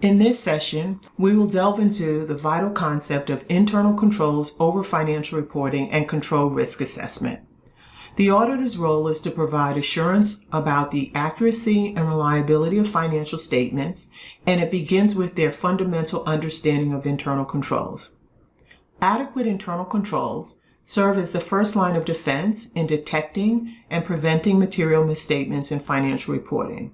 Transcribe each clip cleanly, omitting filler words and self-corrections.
In this session, we will delve into the vital concept of internal controls over financial reporting and control risk assessment. The auditor's role is to provide assurance about the accuracy and reliability of financial statements, and it begins with their fundamental understanding of internal controls. Adequate internal controls serve as the first line of defense in detecting and preventing material misstatements in financial reporting.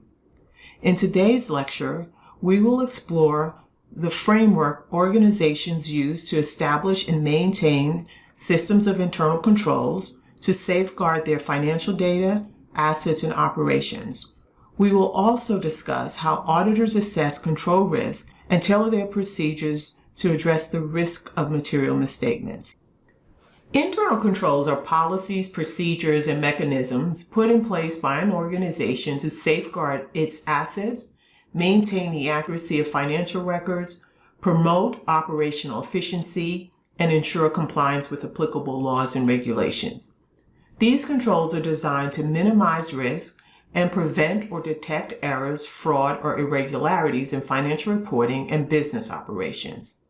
In today's lecture, we will explore the framework organizations use to establish and maintain systems of internal controls to safeguard their financial data, assets, and operations. We will also discuss how auditors assess control risk and tailor their procedures to address the risk of material misstatements. Internal controls are policies, procedures, and mechanisms put in place by an organization to safeguard its assets, maintain the accuracy of financial records, promote operational efficiency, and ensure compliance with applicable laws and regulations. These controls are designed to minimize risk and prevent or detect errors, fraud, or irregularities in financial reporting and business operations.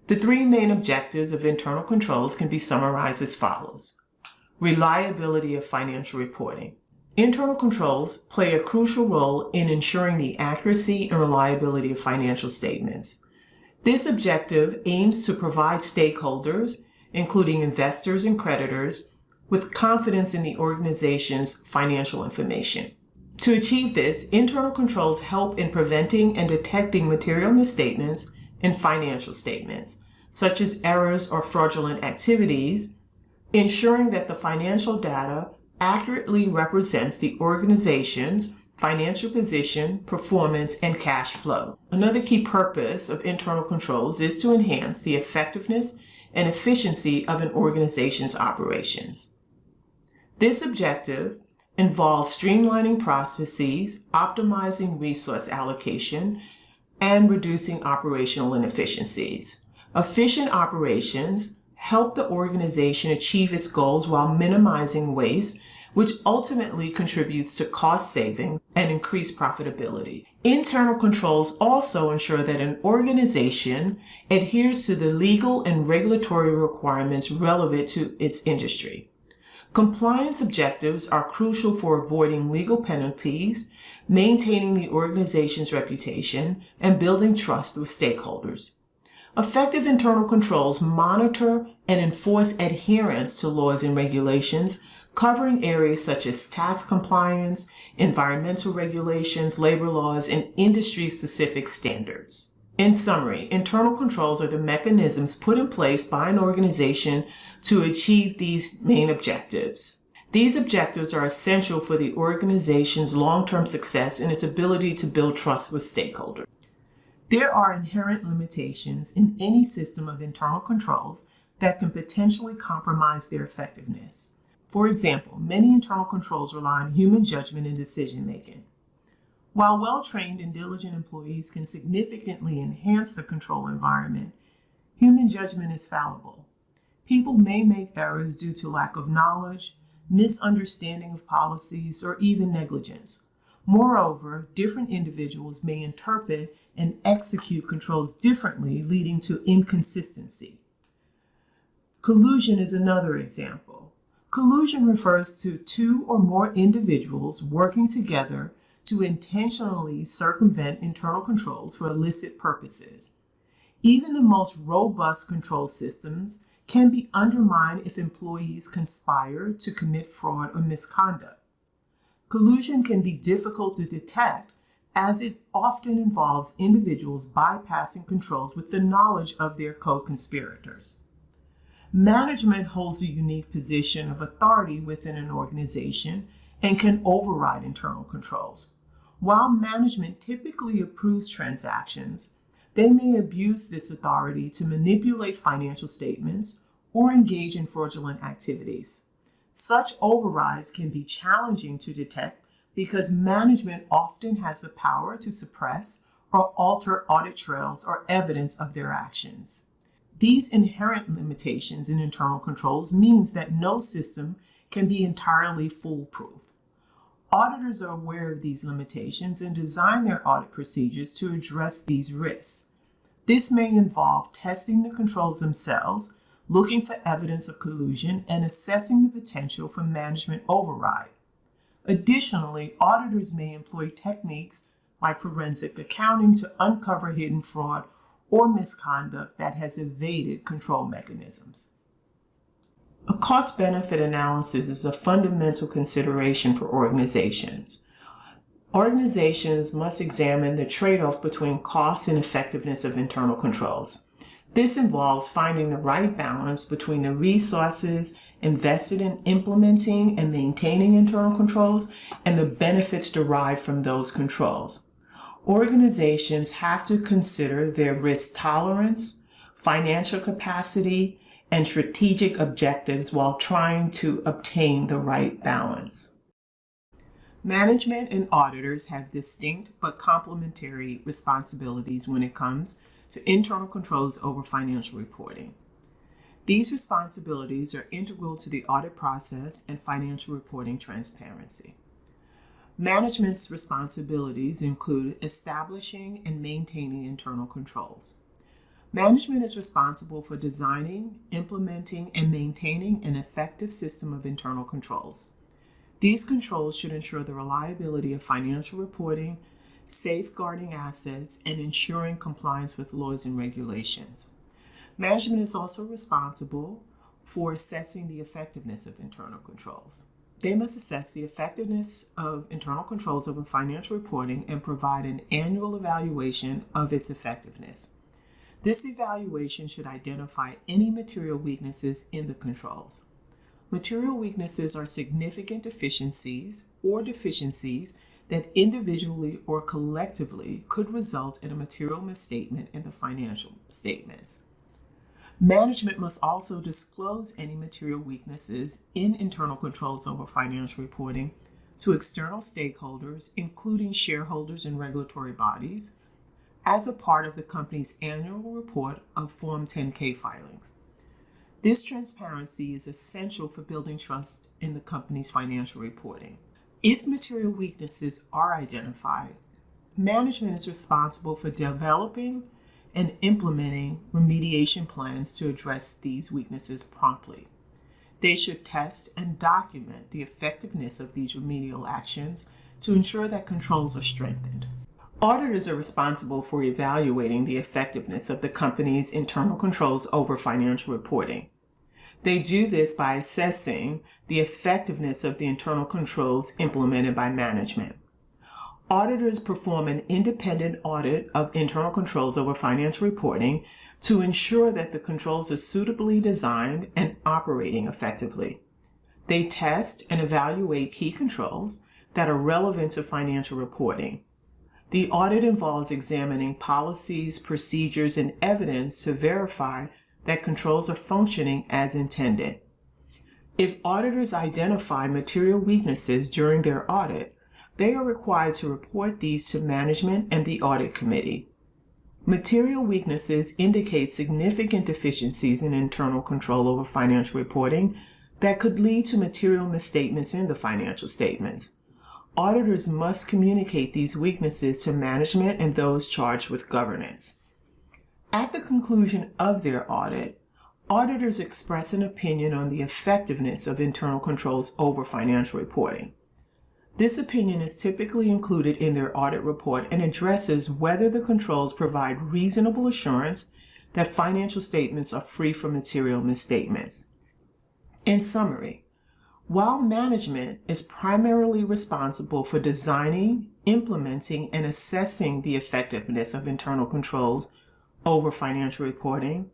The three main objectives of internal controls can be summarized as follows. Reliability of financial reporting. Internal controls play a crucial role in ensuring the accuracy and reliability of financial statements. This objective aims to provide stakeholders, including investors and creditors, with confidence in the organization's financial information. To achieve this, internal controls help in preventing and detecting material misstatements in financial statements, such as errors or fraudulent activities, ensuring that the financial data accurately represents the organization's financial position, performance, and cash flow. Another key purpose of internal controls is to enhance the effectiveness and efficiency of an organization's operations. This objective involves streamlining processes, optimizing resource allocation, and reducing operational inefficiencies. Efficient operations help the organization achieve its goals while minimizing waste, which ultimately contributes to cost savings and increased profitability. Internal controls also ensure that an organization adheres to the legal and regulatory requirements relevant to its industry. Compliance objectives are crucial for avoiding legal penalties, maintaining the organization's reputation, and building trust with stakeholders. Effective internal controls monitor and enforce adherence to laws and regulations, covering areas such as tax compliance, environmental regulations, labor laws, and industry-specific standards. In summary, internal controls are the mechanisms put in place by an organization to achieve these main objectives. These objectives are essential for the organization's long-term success and its ability to build trust with stakeholders. There are inherent limitations in any system of internal controls that can potentially compromise their effectiveness. For example, many internal controls rely on human judgment and decision-making. While well-trained and diligent employees can significantly enhance the control environment, human judgment is fallible. People may make errors due to lack of knowledge, misunderstanding of policies, or even negligence. Moreover, different individuals may interpret and execute controls differently, leading to inconsistency. Collusion is another example. Collusion refers to two or more individuals working together to intentionally circumvent internal controls for illicit purposes. Even the most robust control systems can be undermined if employees conspire to commit fraud or misconduct. Collusion can be difficult to detect as it often involves individuals bypassing controls with the knowledge of their co-conspirators. Management holds a unique position of authority within an organization and can override internal controls. While management typically approves transactions, they may abuse this authority to manipulate financial statements or engage in fraudulent activities. Such overrides can be challenging to detect because management often has the power to suppress or alter audit trails or evidence of their actions. These inherent limitations in internal controls means that no system can be entirely foolproof. Auditors are aware of these limitations and design their audit procedures to address these risks. This may involve testing the controls themselves, looking for evidence of collusion, and assessing the potential for management override. Additionally, auditors may employ techniques like forensic accounting to uncover hidden fraud or misconduct that has evaded control mechanisms. A cost-benefit analysis is a fundamental consideration for organizations. Organizations must examine the trade-off between cost and effectiveness of internal controls. This involves finding the right balance between the resources invested in implementing and maintaining internal controls and the benefits derived from those controls. Organizations have to consider their risk tolerance, financial capacity, and strategic objectives while trying to obtain the right balance. Management and auditors have distinct but complementary responsibilities when it comes to internal controls over financial reporting. These responsibilities are integral to the audit process and financial reporting transparency. Management's responsibilities include establishing and maintaining internal controls. Management is responsible for designing, implementing, and maintaining an effective system of internal controls. These controls should ensure the reliability of financial reporting, safeguarding assets, and ensuring compliance with laws and regulations. Management is also responsible for assessing the effectiveness of internal controls. They must assess the effectiveness of internal controls over financial reporting and provide an annual evaluation of its effectiveness. This evaluation should identify any material weaknesses in the controls. Material weaknesses are significant deficiencies or deficiencies that individually or collectively could result in a material misstatement in the financial statements. Management must also disclose any material weaknesses in internal controls over financial reporting to external stakeholders, including shareholders and regulatory bodies, as a part of the company's annual report of Form 10-K filings. This transparency is essential for building trust in the company's financial reporting. If material weaknesses are identified, management is responsible for developing and implementing remediation plans to address these weaknesses promptly. They should test and document the effectiveness of these remedial actions to ensure that controls are strengthened. Auditors are responsible for evaluating the effectiveness of the company's internal controls over financial reporting. They do this by assessing the effectiveness of the internal controls implemented by management. Auditors perform an independent audit of internal controls over financial reporting to ensure that the controls are suitably designed and operating effectively. They test and evaluate key controls that are relevant to financial reporting. The audit involves examining policies, procedures, and evidence to verify that controls are functioning as intended. If auditors identify material weaknesses during their audit, they are required to report these to management and the Audit Committee. Material weaknesses indicate significant deficiencies in internal control over financial reporting that could lead to material misstatements in the financial statements. Auditors must communicate these weaknesses to management and those charged with governance. At the conclusion of their audit, auditors express an opinion on the effectiveness of internal controls over financial reporting. This opinion is typically included in their audit report and addresses whether the controls provide reasonable assurance that financial statements are free from material misstatements. In summary, while management is primarily responsible for designing, implementing, and assessing the effectiveness of internal controls over financial reporting,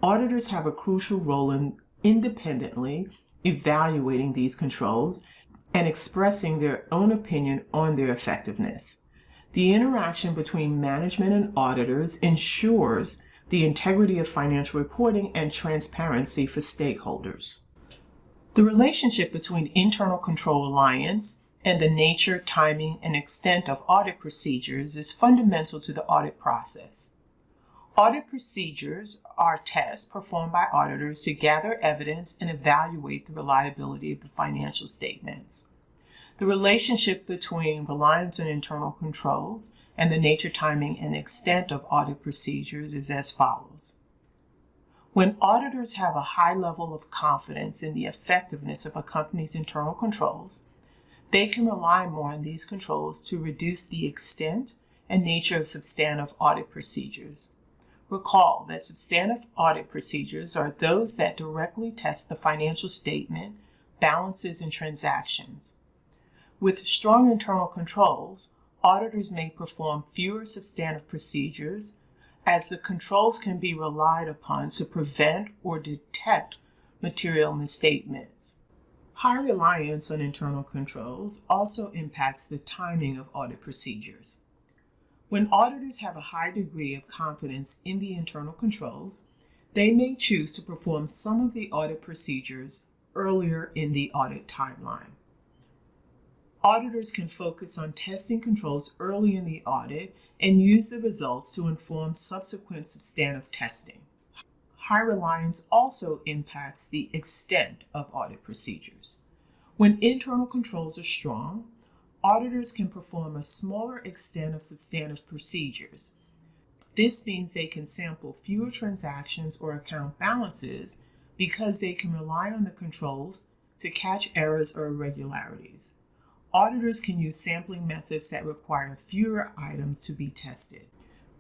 auditors have a crucial role in independently evaluating these controls and expressing their own opinion on their effectiveness. The interaction between management and auditors ensures the integrity of financial reporting and transparency for stakeholders. The relationship between internal control reliance and the nature, timing, and extent of audit procedures is fundamental to the audit process. Audit procedures are tests performed by auditors to gather evidence and evaluate the reliability of the financial statements. The relationship between reliance on internal controls and the nature, timing, and extent of audit procedures is as follows. When auditors have a high level of confidence in the effectiveness of a company's internal controls, they can rely more on these controls to reduce the extent and nature of substantive audit procedures. Recall that substantive audit procedures are those that directly test the financial statement, balances, and transactions. With strong internal controls, auditors may perform fewer substantive procedures as the controls can be relied upon to prevent or detect material misstatements. High reliance on internal controls also impacts the timing of audit procedures. When auditors have a high degree of confidence in the internal controls, they may choose to perform some of the audit procedures earlier in the audit timeline. Auditors can focus on testing controls early in the audit and use the results to inform subsequent substantive testing. High reliance also impacts the extent of audit procedures. When internal controls are strong, auditors can perform a smaller extent of substantive procedures. This means they can sample fewer transactions or account balances because they can rely on the controls to catch errors or irregularities. Auditors can use sampling methods that require fewer items to be tested.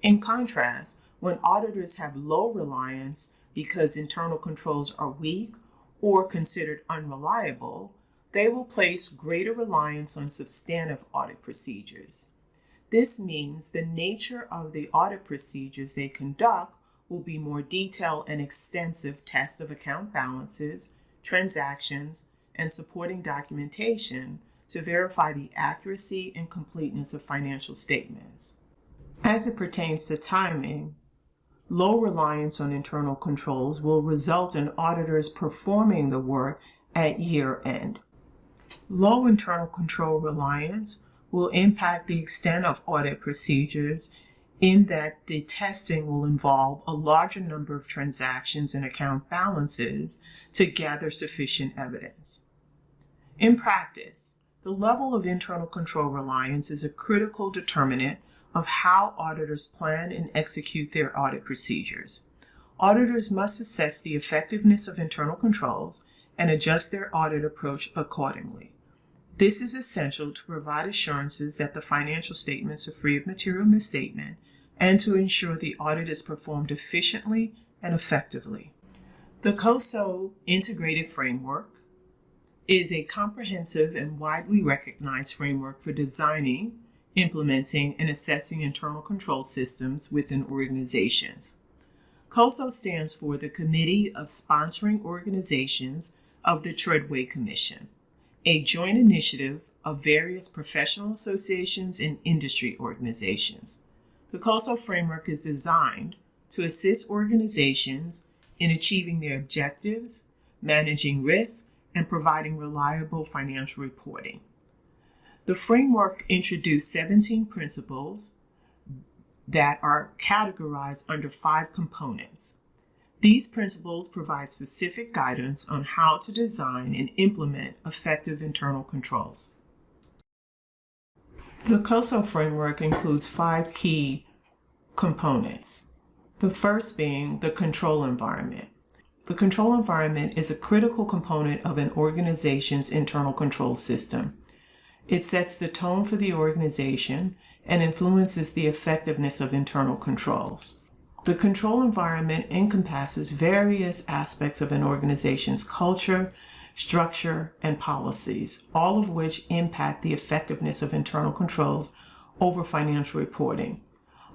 In contrast, when auditors have low reliance because internal controls are weak or considered unreliable, they will place greater reliance on substantive audit procedures. This means the nature of the audit procedures they conduct will be more detailed and extensive tests of account balances, transactions, and supporting documentation to verify the accuracy and completeness of financial statements. As it pertains to timing, low reliance on internal controls will result in auditors performing the work at year end. Low internal control reliance will impact the extent of audit procedures in that the testing will involve a larger number of transactions and account balances to gather sufficient evidence. In practice, the level of internal control reliance is a critical determinant of how auditors plan and execute their audit procedures. Auditors must assess the effectiveness of internal controls and adjust their audit approach accordingly. This is essential to provide assurances that the financial statements are free of material misstatement and to ensure the audit is performed efficiently and effectively. The COSO Integrated Framework is a comprehensive and widely recognized framework for designing, implementing, and assessing internal control systems within organizations. COSO stands for the Committee of Sponsoring Organizations of the Treadway Commission, a joint initiative of various professional associations and industry organizations. The COSO framework is designed to assist organizations in achieving their objectives, managing risk, and providing reliable financial reporting. The framework introduced 17 principles that are categorized under 5 components. These principles provide specific guidance on how to design and implement effective internal controls. The COSO framework includes 5 key components. The first being the control environment. The control environment is a critical component of an organization's internal control system. It sets the tone for the organization and influences the effectiveness of internal controls. The control environment encompasses various aspects of an organization's culture, structure, and policies, all of which impact the effectiveness of internal controls over financial reporting.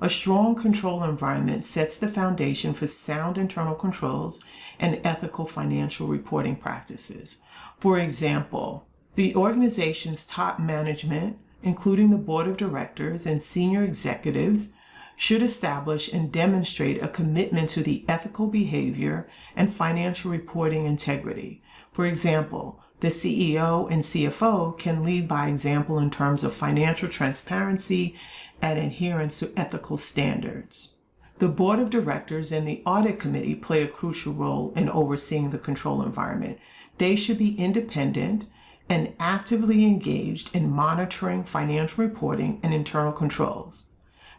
A strong control environment sets the foundation for sound internal controls and ethical financial reporting practices. For example, the organization's top management, including the board of directors and senior executives, should establish and demonstrate a commitment to the ethical behavior and financial reporting integrity. For example, the CEO and CFO can lead by example in terms of financial transparency and adherence to ethical standards. The board of directors and the audit committee play a crucial role in overseeing the control environment. They should be independent and actively engaged in monitoring financial reporting and internal controls.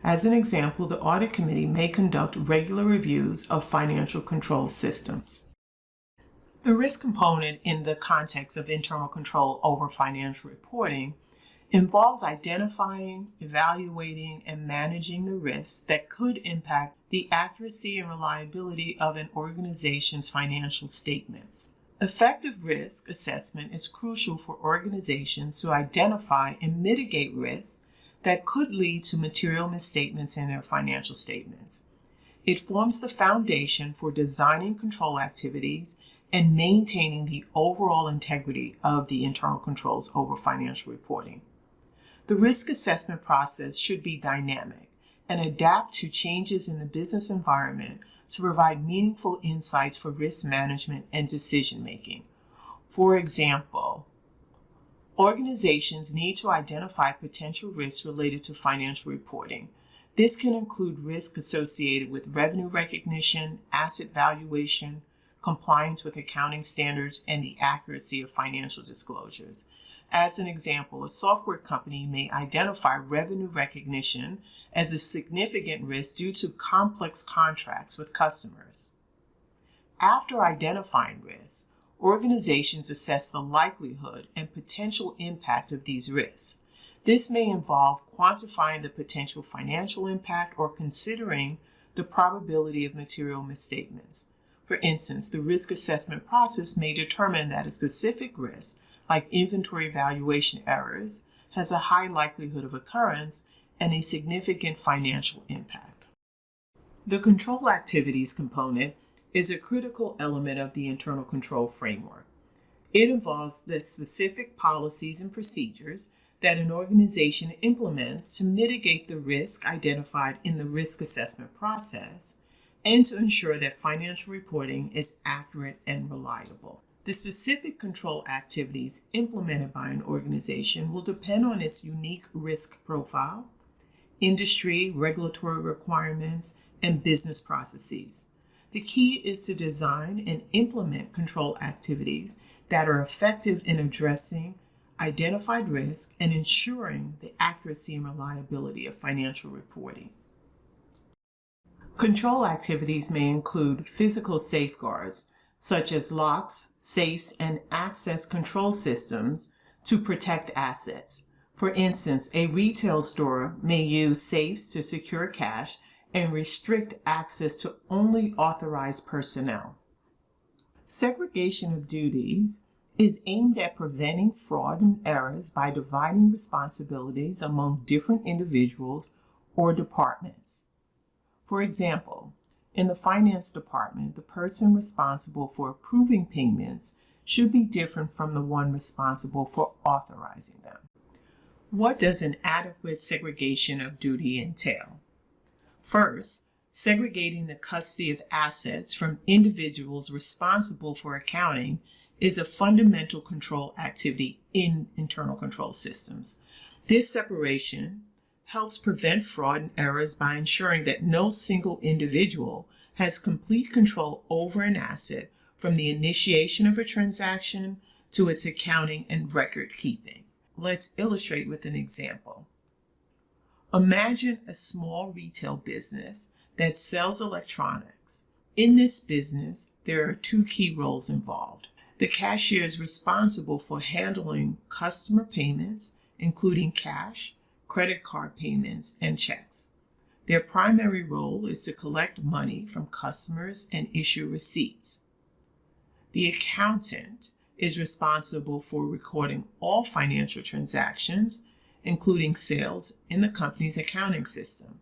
As an example, the Audit Committee may conduct regular reviews of financial control systems. The risk component in the context of internal control over financial reporting involves identifying, evaluating, and managing the risks that could impact the accuracy and reliability of an organization's financial statements. Effective risk assessment is crucial for organizations to identify and mitigate risks that could lead to material misstatements in their financial statements. It forms the foundation for designing control activities and maintaining the overall integrity of the internal controls over financial reporting. The risk assessment process should be dynamic and adapt to changes in the business environment to provide meaningful insights for risk management and decision making. For example, organizations need to identify potential risks related to financial reporting. This can include risk associated with revenue recognition, asset valuation, compliance with accounting standards, and the accuracy of financial disclosures. As an example, a software company may identify revenue recognition as a significant risk due to complex contracts with customers. After identifying risks, organizations assess the likelihood and potential impact of these risks. This may involve quantifying the potential financial impact or considering the probability of material misstatements. For instance, the risk assessment process may determine that a specific risk, like inventory valuation errors, has a high likelihood of occurrence and a significant financial impact. The control activities component is a critical element of the internal control framework. It involves the specific policies and procedures that an organization implements to mitigate the risk identified in the risk assessment process and to ensure that financial reporting is accurate and reliable. The specific control activities implemented by an organization will depend on its unique risk profile, industry, regulatory requirements, and business processes. The key is to design and implement control activities that are effective in addressing identified risk and ensuring the accuracy and reliability of financial reporting. Control activities may include physical safeguards, such as locks, safes, and access control systems to protect assets. For instance, a retail store may use safes to secure cash and restrict access to only authorized personnel. Segregation of duties is aimed at preventing fraud and errors by dividing responsibilities among different individuals or departments. For example, in the finance department, the person responsible for approving payments should be different from the one responsible for authorizing them. What does an adequate segregation of duty entail? First, segregating the custody of assets from individuals responsible for accounting is a fundamental control activity in internal control systems. This separation helps prevent fraud and errors by ensuring that no single individual has complete control over an asset from the initiation of a transaction to its accounting and record keeping. Let's illustrate with an example. Imagine a small retail business that sells electronics. In this business, there are two key roles involved. The cashier is responsible for handling customer payments, including cash, credit card payments, and checks. Their primary role is to collect money from customers and issue receipts. The accountant is responsible for recording all financial transactions, including sales, in the company's accounting system.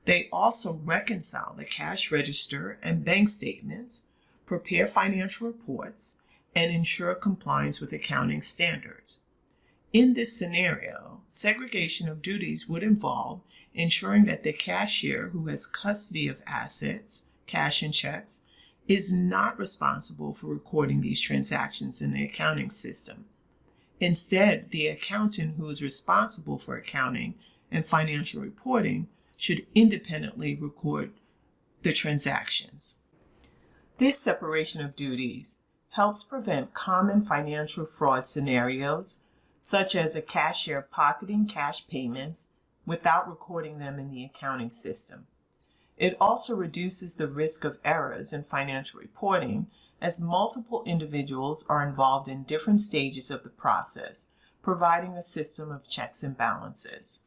They also reconcile the cash register and bank statements, prepare financial reports, and ensure compliance with accounting standards. In this scenario, segregation of duties would involve ensuring that the cashier who has custody of assets, cash and checks, is not responsible for recording these transactions in the accounting system. Instead, the accountant who is responsible for accounting and financial reporting should independently record the transactions. This separation of duties helps prevent common financial fraud scenarios, such as a cashier pocketing cash payments without recording them in the accounting system. It also reduces the risk of errors in financial reporting, as multiple individuals are involved in different stages of the process, providing a system of checks and balances.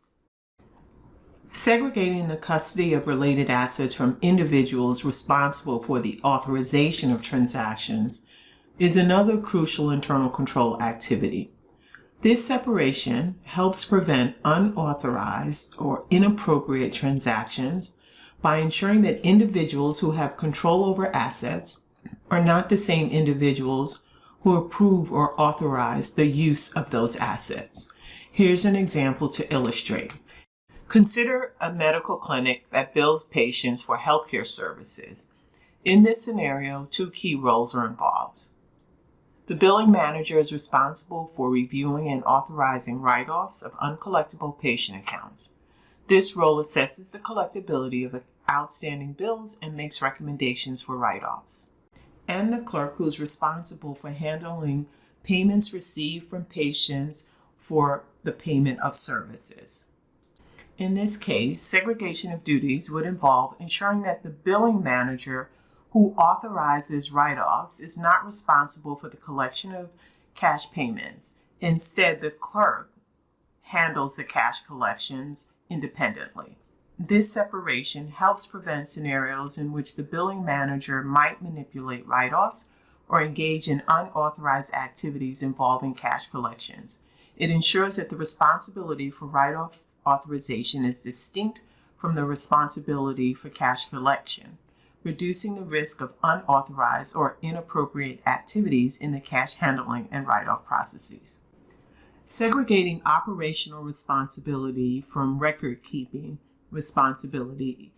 Segregating the custody of related assets from individuals responsible for the authorization of transactions is another crucial internal control activity. This separation helps prevent unauthorized or inappropriate transactions by ensuring that individuals who have control over assets are not the same individuals who approve or authorize the use of those assets. Here's an example to illustrate. Consider a medical clinic that bills patients for healthcare services. In this scenario, two key roles are involved. The billing manager is responsible for reviewing and authorizing write-offs of uncollectible patient accounts. This role assesses the collectability of outstanding bills and makes recommendations for write-offs. And the clerk, who is responsible for handling payments received from patients for the payment of services. In this case, segregation of duties would involve ensuring that the billing manager who authorizes write-offs is not responsible for the collection of cash payments. Instead, the clerk handles the cash collections independently. This separation helps prevent scenarios in which the billing manager might manipulate write-offs or engage in unauthorized activities involving cash collections. It ensures that the responsibility for write-off authorization is distinct from the responsibility for cash collection, reducing the risk of unauthorized or inappropriate activities in the cash handling and write-off processes. Segregating operational responsibility from record-keeping responsibility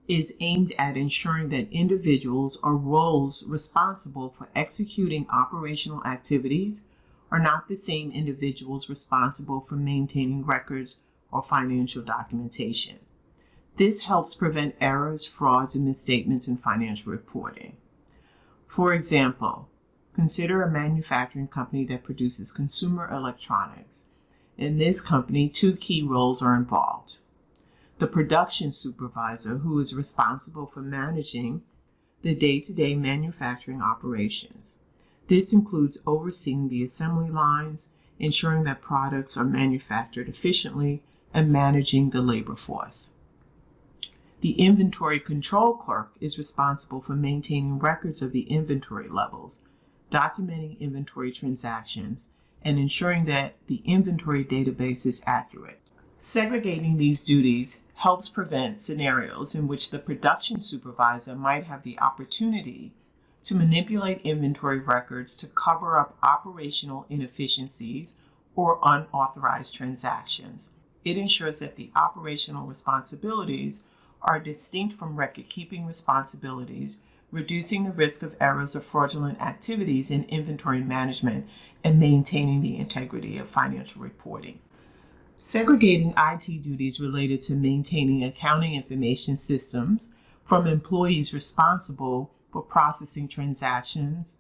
is aimed at ensuring that individuals or roles responsible for executing operational activities are not the same individuals responsible for maintaining records or financial documentation. This helps prevent errors, frauds, and misstatements in financial reporting. For example, consider a manufacturing company that produces consumer electronics. In this company, two key roles are involved. The production supervisor, who is responsible for managing the day-to-day manufacturing operations. This includes overseeing the assembly lines, ensuring that products are manufactured efficiently, and managing the labor force. The inventory control clerk is responsible for maintaining records of the inventory levels, documenting inventory transactions, and ensuring that the inventory database is accurate. Segregating these duties helps prevent scenarios in which the production supervisor might have the opportunity to manipulate inventory records to cover up operational inefficiencies or unauthorized transactions. It ensures that the operational responsibilities are distinct from record-keeping responsibilities, reducing the risk of errors or fraudulent activities in inventory management and maintaining the integrity of financial reporting. Segregating IT duties related to maintaining accounting information systems from employees responsible for processing transactions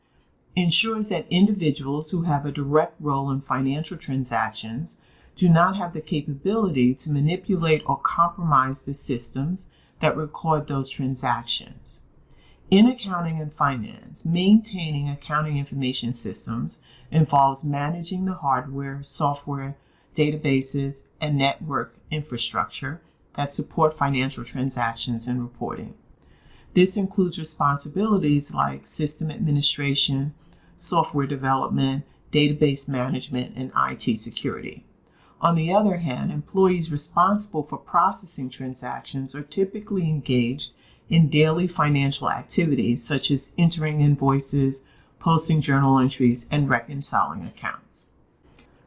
ensures that individuals who have a direct role in financial transactions do not have the capability to manipulate or compromise the systems that record those transactions. In accounting and finance, maintaining accounting information systems involves managing the hardware, software, databases, and network infrastructure that support financial transactions and reporting. This includes responsibilities like system administration, software development, database management, and IT security. On the other hand, employees responsible for processing transactions are typically engaged in daily financial activities such as entering invoices, posting journal entries, and reconciling accounts.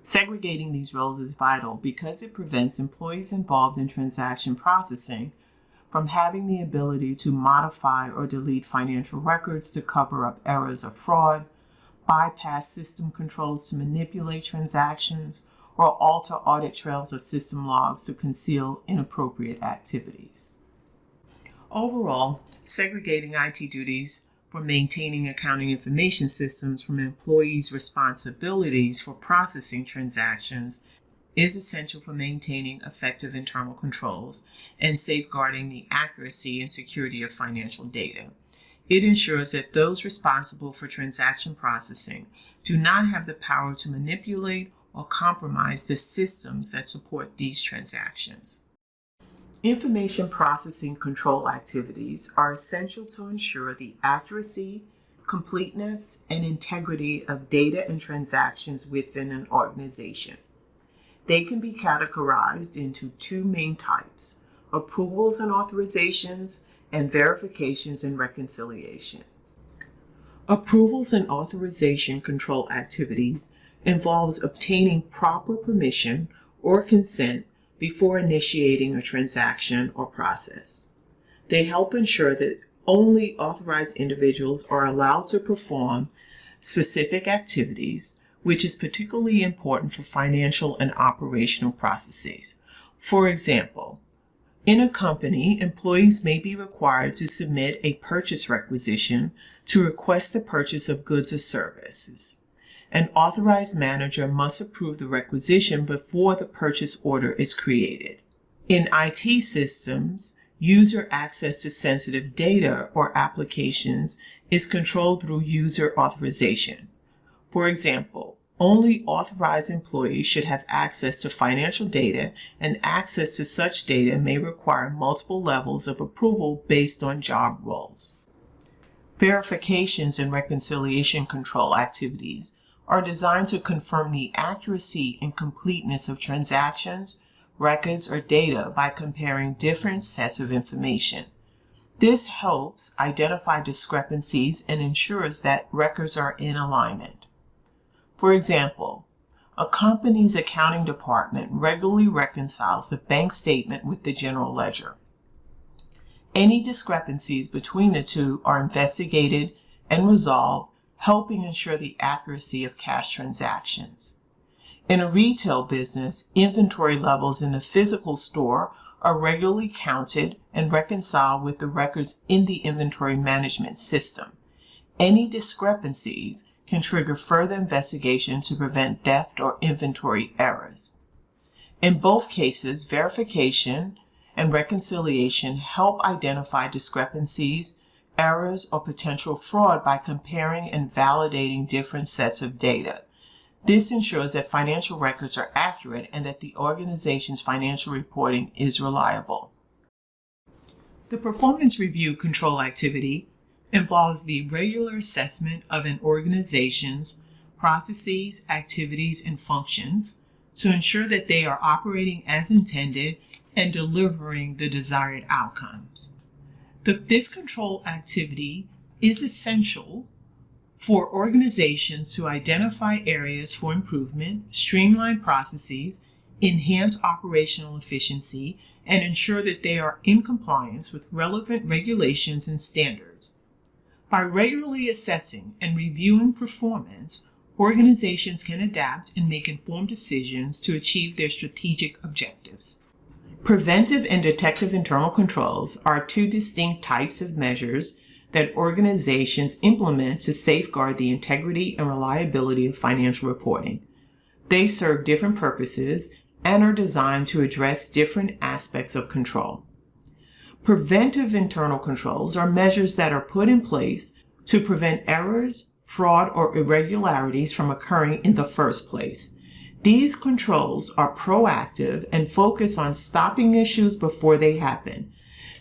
Segregating these roles is vital because it prevents employees involved in transaction processing from having the ability to modify or delete financial records to cover up errors or fraud, bypass system controls to manipulate transactions, or alter audit trails or system logs to conceal inappropriate activities. Overall, segregating IT duties for maintaining accounting information systems from employees' responsibilities for processing transactions is essential for maintaining effective internal controls and safeguarding the accuracy and security of financial data. It ensures that those responsible for transaction processing do not have the power to manipulate or compromise the systems that support these transactions. Information processing control activities are essential to ensure the accuracy, completeness, and integrity of data and transactions within an organization. They can be categorized into two main types: approvals and authorizations, and verifications and reconciliation. Approvals and authorization control activities involves obtaining proper permission or consent before initiating a transaction or process. They help ensure that only authorized individuals are allowed to perform specific activities, which is particularly important for financial and operational processes. For example, in a company, employees may be required to submit a purchase requisition to request the purchase of goods or services. An authorized manager must approve the requisition before the purchase order is created. In IT systems, user access to sensitive data or applications is controlled through user authorization. For example, only authorized employees should have access to financial data, and access to such data may require multiple levels of approval based on job roles. Verifications and reconciliation control activities are designed to confirm the accuracy and completeness of transactions, records, or data by comparing different sets of information. This helps identify discrepancies and ensures that records are in alignment. For example, a company's accounting department regularly reconciles the bank statement with the general ledger. Any discrepancies between the two are investigated and resolved, helping ensure the accuracy of cash transactions. In a retail business, inventory levels in the physical store are regularly counted and reconciled with the records in the inventory management system. Any discrepancies can trigger further investigation to prevent theft or inventory errors. In both cases, verification and reconciliation help identify discrepancies, errors, or potential fraud by comparing and validating different sets of data. This ensures that financial records are accurate and that the organization's financial reporting is reliable. The performance review control activity involves the regular assessment of an organization's processes, activities, and functions to ensure that they are operating as intended and delivering the desired outcomes. This control activity is essential for organizations to identify areas for improvement, streamline processes, enhance operational efficiency, and ensure that they are in compliance with relevant regulations and standards. By regularly assessing and reviewing performance, organizations can adapt and make informed decisions to achieve their strategic objectives. Preventive and detective internal controls are two distinct types of measures that organizations implement to safeguard the integrity and reliability of financial reporting. They serve different purposes and are designed to address different aspects of control. Preventive internal controls are measures that are put in place to prevent errors, fraud, or irregularities from occurring in the first place. These controls are proactive and focus on stopping issues before they happen.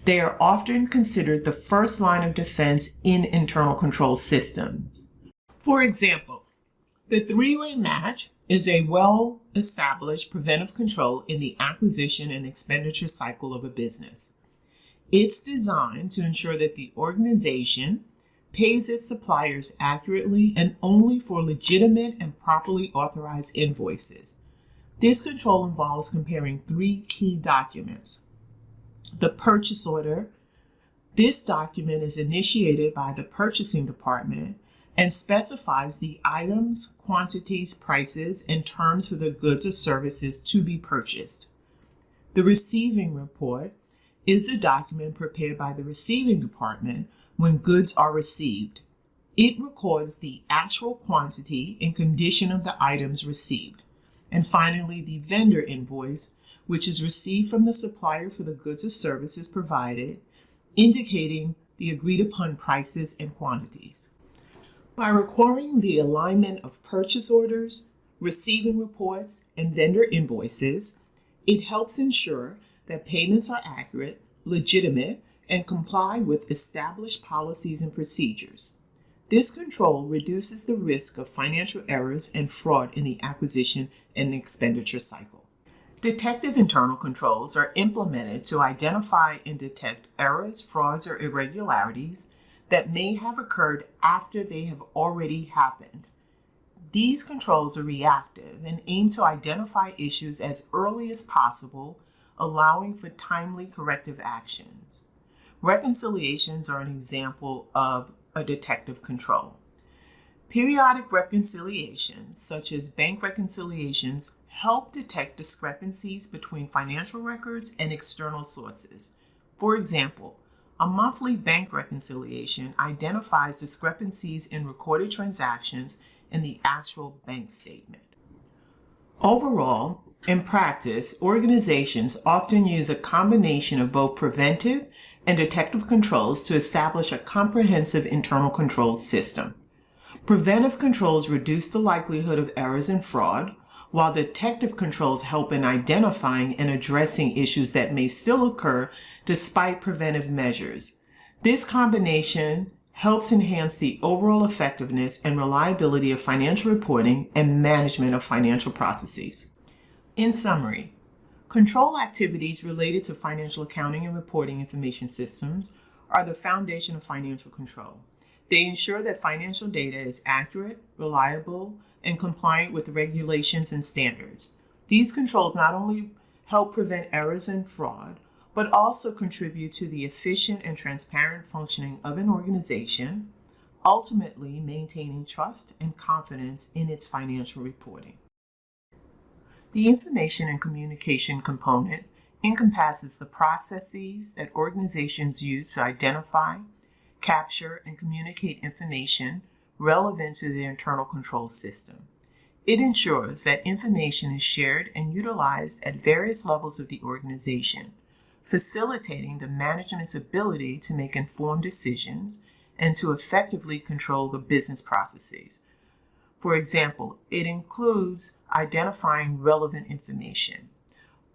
They are often considered the first line of defense in internal control systems. For example, the three-way match is a well-established preventive control in the acquisition and expenditure cycle of a business. It's designed to ensure that the organization pays its suppliers accurately and only for legitimate and properly authorized invoices. This control involves comparing three key documents. The purchase order. This document is initiated by the purchasing department and specifies the items, quantities, prices, and terms for the goods or services to be purchased. The receiving report is the document prepared by the receiving department when goods are received. It records the actual quantity and condition of the items received. And finally, the vendor invoice, which is received from the supplier for the goods or services provided, indicating the agreed upon prices and quantities. By requiring the alignment of purchase orders, receiving reports, and vendor invoices, it helps ensure that payments are accurate, legitimate, and comply with established policies and procedures. This control reduces the risk of financial errors and fraud in the acquisition and expenditure cycle. Detective internal controls are implemented to identify and detect errors, frauds, or irregularities that may have occurred after they have already happened. These controls are reactive and aim to identify issues as early as possible, allowing for timely corrective actions. Reconciliations are an example of a detective control. Periodic reconciliations, such as bank reconciliations, help detect discrepancies between financial records and external sources. For example, a monthly bank reconciliation identifies discrepancies in recorded transactions and the actual bank statement. Overall, in practice, organizations often use a combination of both preventive and detective controls to establish a comprehensive internal control system. Preventive controls reduce the likelihood of errors and fraud, while detective controls help in identifying and addressing issues that may still occur despite preventive measures. This combination helps enhance the overall effectiveness and reliability of financial reporting and management of financial processes. In summary, control activities related to financial accounting and reporting information systems are the foundation of financial control. They ensure that financial data is accurate, reliable, and compliant with regulations and standards. These controls not only help prevent errors and fraud, but also contribute to the efficient and transparent functioning of an organization, ultimately maintaining trust and confidence in its financial reporting. The information and communication component encompasses the processes that organizations use to identify, capture, and communicate information relevant to their internal control system. It ensures that information is shared and utilized at various levels of the organization, facilitating the management's ability to make informed decisions and to effectively control the business processes. For example, it includes identifying relevant information.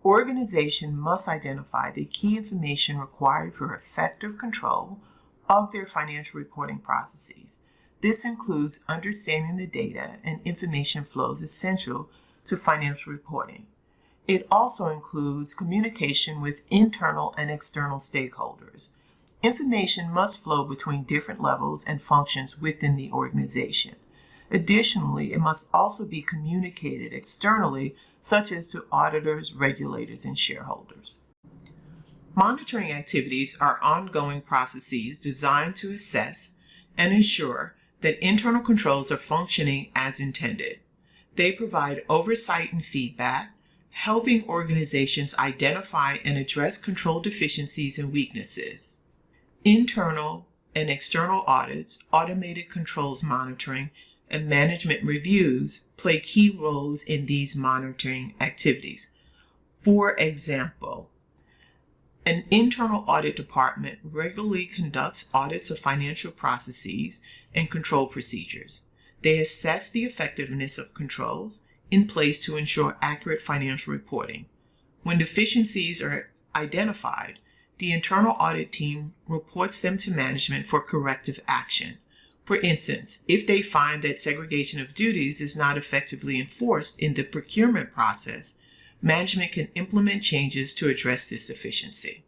Organizations must identify the key information required for effective control of their financial reporting processes. This includes understanding the data and information flows essential to financial reporting. It also includes communication with internal and external stakeholders. Information must flow between different levels and functions within the organization. Additionally, it must also be communicated externally, such as to auditors, regulators, and shareholders. Monitoring activities are ongoing processes designed to assess and ensure that internal controls are functioning as intended. They provide oversight and feedback, helping organizations identify and address control deficiencies and weaknesses. Internal and external audits, automated controls monitoring, and management reviews play key roles in these monitoring activities. For example, an internal audit department regularly conducts audits of financial processes and control procedures. They assess the effectiveness of controls in place to ensure accurate financial reporting. When deficiencies are identified, the internal audit team reports them to management for corrective action. For instance, if they find that segregation of duties is not effectively enforced in the procurement process, management can implement changes to address this deficiency.